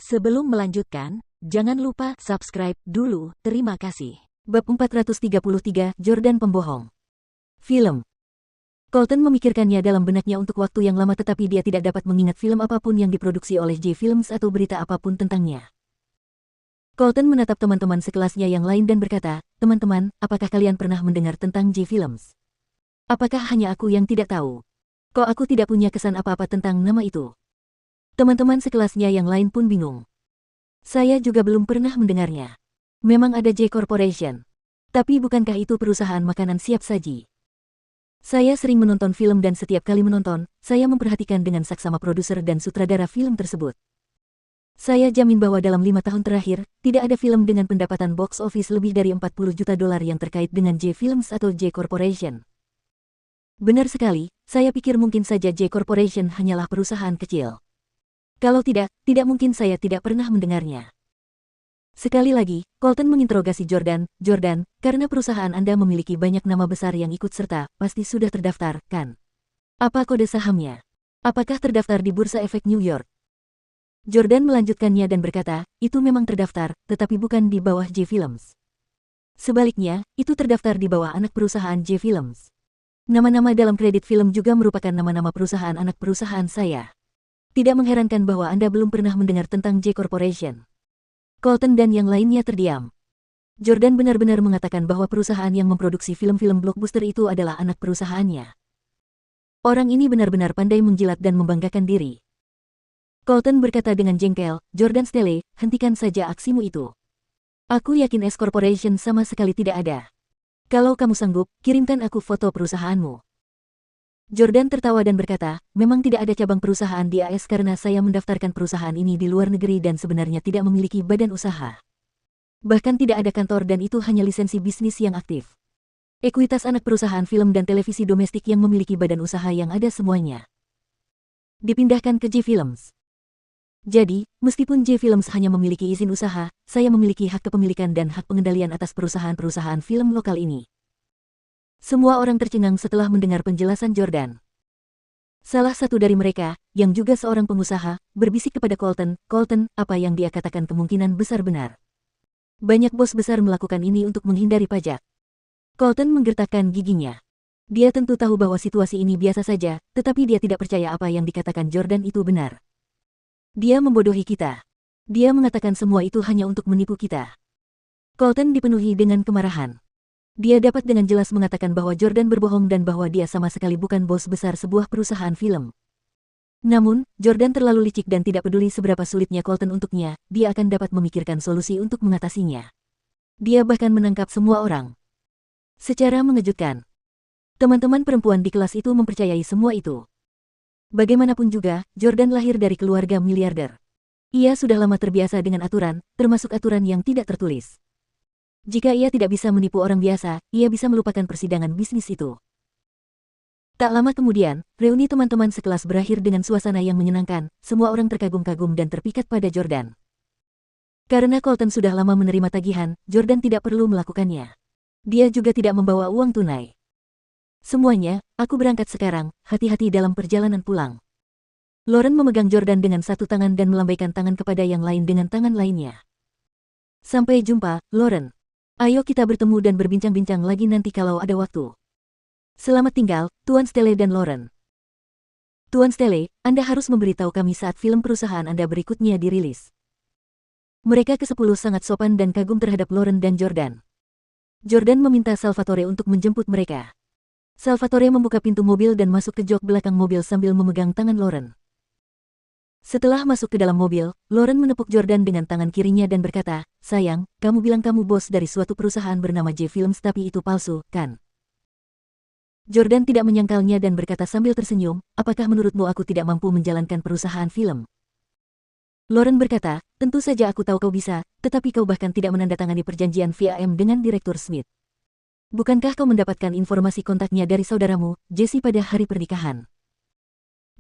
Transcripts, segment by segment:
Sebelum melanjutkan, jangan lupa subscribe dulu, terima kasih. Bab 433, Jordan Pembohong. Film. Colton memikirkannya dalam benaknya untuk waktu yang lama tetapi dia tidak dapat mengingat film apapun yang diproduksi oleh J Films atau berita apapun tentangnya. Colton menatap teman-teman sekelasnya yang lain dan berkata, "Teman-teman, apakah kalian pernah mendengar tentang J Films? Apakah hanya aku yang tidak tahu? Kok aku tidak punya kesan apa-apa tentang nama itu?" Teman-teman sekelasnya yang lain pun bingung. Saya juga belum pernah mendengarnya. Memang ada J Corporation. Tapi bukankah itu perusahaan makanan siap saji? Saya sering menonton film dan setiap kali menonton, saya memperhatikan dengan saksama produser dan sutradara film tersebut. Saya jamin bahwa dalam 5 tahun terakhir, tidak ada film dengan pendapatan box office lebih dari 40 juta dolar yang terkait dengan J Films atau J Corporation. Benar sekali, saya pikir mungkin saja J Corporation hanyalah perusahaan kecil. Kalau tidak mungkin saya tidak pernah mendengarnya. Sekali lagi, Colton menginterogasi Jordan, karena perusahaan Anda memiliki banyak nama besar yang ikut serta, pasti sudah terdaftar, kan? Apa kode sahamnya? Apakah terdaftar di Bursa Efek New York? Jordan melanjutkannya dan berkata, itu memang terdaftar, tetapi bukan di bawah J Films. Sebaliknya, itu terdaftar di bawah anak perusahaan J Films. Nama-nama dalam kredit film juga merupakan nama-nama perusahaan anak perusahaan saya. Tidak mengherankan bahwa Anda belum pernah mendengar tentang J Corporation. Colton dan yang lainnya terdiam. Jordan benar-benar mengatakan bahwa perusahaan yang memproduksi film-film blockbuster itu adalah anak perusahaannya. Orang ini benar-benar pandai menjilat dan membanggakan diri. Colton berkata dengan jengkel, "Jordan Stelle, hentikan saja aksimu itu. Aku yakin S Corporation sama sekali tidak ada. Kalau kamu sanggup, kirimkan aku foto perusahaanmu." Jordan tertawa dan berkata, "Memang tidak ada cabang perusahaan di AS karena saya mendaftarkan perusahaan ini di luar negeri dan sebenarnya tidak memiliki badan usaha. Bahkan tidak ada kantor dan itu hanya lisensi bisnis yang aktif. Ekuitas anak perusahaan film dan televisi domestik yang memiliki badan usaha yang ada semuanya dipindahkan ke J Films. Jadi, meskipun J Films hanya memiliki izin usaha, saya memiliki hak kepemilikan dan hak pengendalian atas perusahaan-perusahaan film lokal ini." Semua orang tercengang setelah mendengar penjelasan Jordan. Salah satu dari mereka, yang juga seorang pengusaha, berbisik kepada Colton, apa yang dia katakan kemungkinan besar benar. Banyak bos besar melakukan ini untuk menghindari pajak. Colton menggertakkan giginya. Dia tentu tahu bahwa situasi ini biasa saja, tetapi dia tidak percaya apa yang dikatakan Jordan itu benar. Dia membodohi kita. Dia mengatakan semua itu hanya untuk menipu kita. Colton dipenuhi dengan kemarahan. Dia dapat dengan jelas mengatakan bahwa Jordan berbohong dan bahwa dia sama sekali bukan bos besar sebuah perusahaan film. Namun, Jordan terlalu licik dan tidak peduli seberapa sulitnya Colton untuknya, dia akan dapat memikirkan solusi untuk mengatasinya. Dia bahkan menangkap semua orang. Secara mengejutkan, teman-teman perempuan di kelas itu mempercayai semua itu. Bagaimanapun juga, Jordan lahir dari keluarga miliarder. Ia sudah lama terbiasa dengan aturan, termasuk aturan yang tidak tertulis. Jika ia tidak bisa menipu orang biasa, ia bisa melupakan persidangan bisnis itu. Tak lama kemudian, reuni teman-teman sekelas berakhir dengan suasana yang menyenangkan, semua orang terkagum-kagum dan terpikat pada Jordan. Karena Colton sudah lama menerima tagihan, Jordan tidak perlu melakukannya. Dia juga tidak membawa uang tunai. "Semuanya, aku berangkat sekarang, hati-hati dalam perjalanan pulang." Lauren memegang Jordan dengan satu tangan dan melambaikan tangan kepada yang lain dengan tangan lainnya. "Sampai jumpa, Lauren. Ayo kita bertemu dan berbincang-bincang lagi nanti kalau ada waktu. Selamat tinggal, Tuan Stelle dan Lauren." "Tuan Stelle, Anda harus memberitahu kami saat film perusahaan Anda berikutnya dirilis." Mereka ke-10 sangat sopan dan kagum terhadap Lauren dan Jordan. Jordan meminta Salvatore untuk menjemput mereka. Salvatore membuka pintu mobil dan masuk ke jok belakang mobil sambil memegang tangan Lauren. Setelah masuk ke dalam mobil, Lauren menepuk Jordan dengan tangan kirinya dan berkata, "Sayang, kamu bilang kamu bos dari suatu perusahaan bernama J Films tapi itu palsu, kan?" Jordan tidak menyangkalnya dan berkata sambil tersenyum, "Apakah menurutmu aku tidak mampu menjalankan perusahaan film?" Lauren berkata, "Tentu saja aku tahu kau bisa, tetapi kau bahkan tidak menandatangani perjanjian VAM dengan Direktur Smith. Bukankah kau mendapatkan informasi kontaknya dari saudaramu, Jesse pada hari pernikahan?"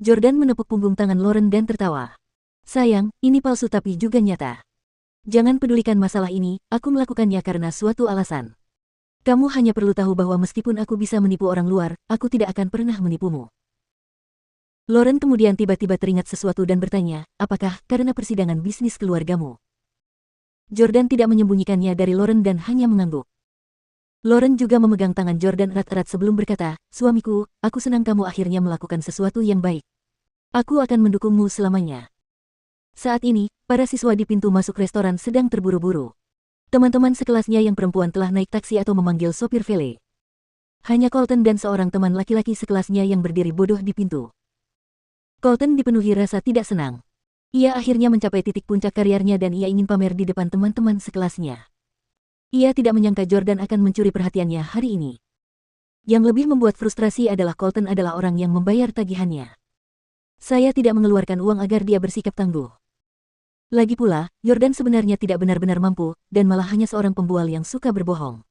Jordan menepuk punggung tangan Lauren dan tertawa. "Sayang, ini palsu tapi juga nyata. Jangan pedulikan masalah ini, aku melakukannya karena suatu alasan. Kamu hanya perlu tahu bahwa meskipun aku bisa menipu orang luar, aku tidak akan pernah menipumu." Lauren kemudian tiba-tiba teringat sesuatu dan bertanya, apakah karena persidangan bisnis keluargamu? Jordan tidak menyembunyikannya dari Lauren dan hanya mengangguk. Lauren juga memegang tangan Jordan erat-erat sebelum berkata, suamiku, aku senang kamu akhirnya melakukan sesuatu yang baik. Aku akan mendukungmu selamanya. Saat ini, para siswa di pintu masuk restoran sedang terburu-buru. Teman-teman sekelasnya yang perempuan telah naik taksi atau memanggil sopir vele. Hanya Colton dan seorang teman laki-laki sekelasnya yang berdiri bodoh di pintu. Colton dipenuhi rasa tidak senang. Ia akhirnya mencapai titik puncak karirnya dan ia ingin pamer di depan teman-teman sekelasnya. Ia tidak menyangka Jordan akan mencuri perhatiannya hari ini. Yang lebih membuat frustrasi adalah Colton adalah orang yang membayar tagihannya. Saya tidak mengeluarkan uang agar dia bersikap tangguh. Lagi pula, Jordan sebenarnya tidak benar-benar mampu, dan malah hanya seorang pembual yang suka berbohong.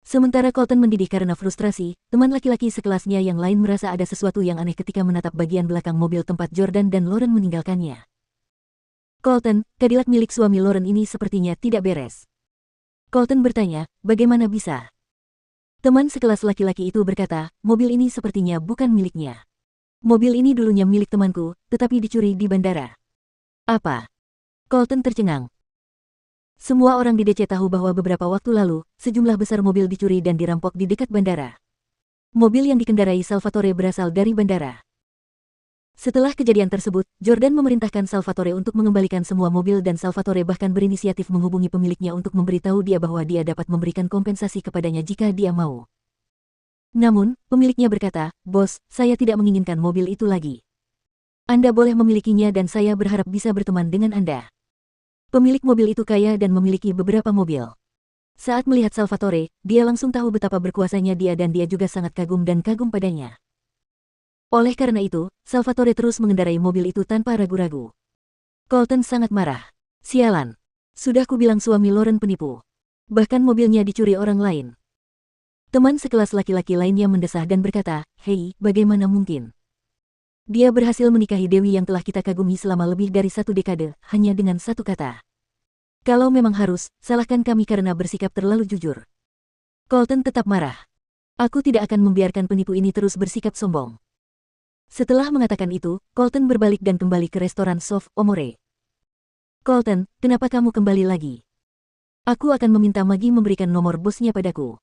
Sementara Colton mendidih karena frustrasi, teman laki-laki sekelasnya yang lain merasa ada sesuatu yang aneh ketika menatap bagian belakang mobil tempat Jordan dan Lauren meninggalkannya. Colton, Cadillac milik suami Lauren ini sepertinya tidak beres. Colton bertanya, bagaimana bisa? Teman sekelas laki-laki itu berkata, mobil ini sepertinya bukan miliknya. Mobil ini dulunya milik temanku, tetapi dicuri di bandara. Apa? Colton tercengang. Semua orang di DC tahu bahwa beberapa waktu lalu, sejumlah besar mobil dicuri dan dirampok di dekat bandara. Mobil yang dikendarai Salvatore berasal dari bandara. Setelah kejadian tersebut, Jordan memerintahkan Salvatore untuk mengembalikan semua mobil dan Salvatore bahkan berinisiatif menghubungi pemiliknya untuk memberitahu dia bahwa dia dapat memberikan kompensasi kepadanya jika dia mau. Namun, pemiliknya berkata, "Bos, saya tidak menginginkan mobil itu lagi. Anda boleh memilikinya dan saya berharap bisa berteman dengan Anda." Pemilik mobil itu kaya dan memiliki beberapa mobil. Saat melihat Salvatore, dia langsung tahu betapa berkuasanya dia dan dia juga sangat kagum padanya. Oleh karena itu, Salvatore terus mengendarai mobil itu tanpa ragu-ragu. Colton sangat marah. Sialan. Sudah kubilang suami Lauren penipu. Bahkan mobilnya dicuri orang lain. Teman sekelas laki-laki lainnya mendesah dan berkata, "Hei, bagaimana mungkin? Dia berhasil menikahi Dewi yang telah kita kagumi selama lebih dari 1 dekade, hanya dengan satu kata. Kalau memang harus, salahkan kami karena bersikap terlalu jujur." Colton tetap marah. "Aku tidak akan membiarkan penipu ini terus bersikap sombong." Setelah mengatakan itu, Colton berbalik dan kembali ke restoran Soft Omore. "Colton, kenapa kamu kembali lagi? Aku akan meminta Maggie memberikan nomor bosnya padaku."